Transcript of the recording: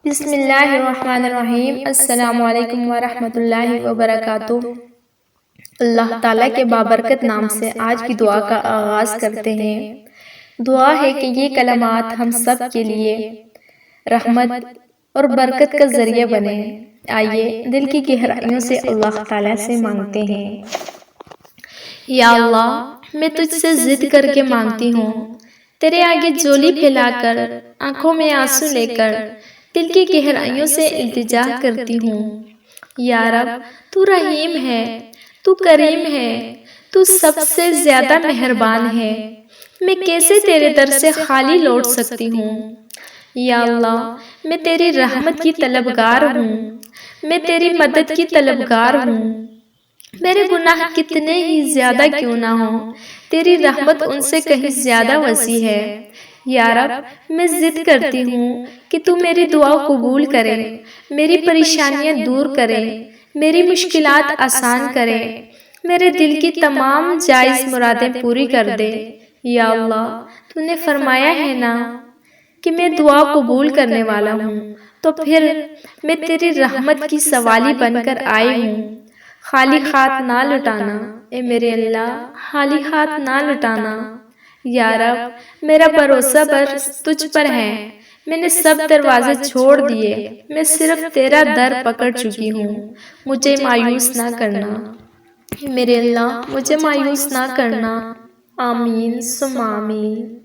بسم اللہ الرحمن الرحیم۔ السلام علیکم ورحمۃ اللہ وبرکاتہ۔ اللہ تعالیٰ کے بابرکت نام سے آج کی دعا کا آغاز کرتے ہیں۔ دعا ہے کہ یہ کلمات ہم سب کے لیے رحمت اور برکت کا ذریعہ بنے۔ آئیے دل کی گہرائیوں سے اللہ تعالیٰ سے مانگتے ہیں۔ یا اللہ، میں تجھ سے ضد کر کے مانگتی ہوں، تیرے آگے جولی پھیلا کر، آنکھوں میں آنسو لے کر، دل کی گہرائیوں سے التجا کرتی ہوں۔ یا رب، تو رحیم ہے، تو کریم ہے، تو سب سے زیادہ مہربان ہے۔ میں کیسے تیرے در سے خالی لوٹ سکتی ہوں؟ یا اللہ، میں تیری رحمت کی طلبگار ہوں، میں تیری مدد کی طلبگار ہوں۔ میرے گناہ کتنے ہی زیادہ کیوں نہ ہوں، تیری رحمت ان سے کہیں زیادہ وسیع ہے۔ یا رب، میں ضد کرتی ہوں کہ تو میری دعا قبول کرے، میری پریشانیاں دور کرے، میری مشکلات آسان کرے، میرے دل کی تمام جائز مرادیں پوری کر دے۔ یا اللہ، تو نے فرمایا ہے نا کہ میں دعا قبول کرنے والا ہوں، تو پھر میں تیری رحمت کی سوالی بن کر آئی ہوں۔ خالی ہاتھ نہ لٹانا اے میرے اللہ، خالی ہاتھ نہ لٹانا۔ یا رب، میرا بھروسہ بس تجھ پر ہے، میں نے سب دروازے چھوڑ دیے، میں صرف تیرا در پکڑ چکی ہوں۔ مجھے مایوس نہ کرنا میرے اللہ، مجھے مایوس نہ کرنا۔ آمین ثم آمین۔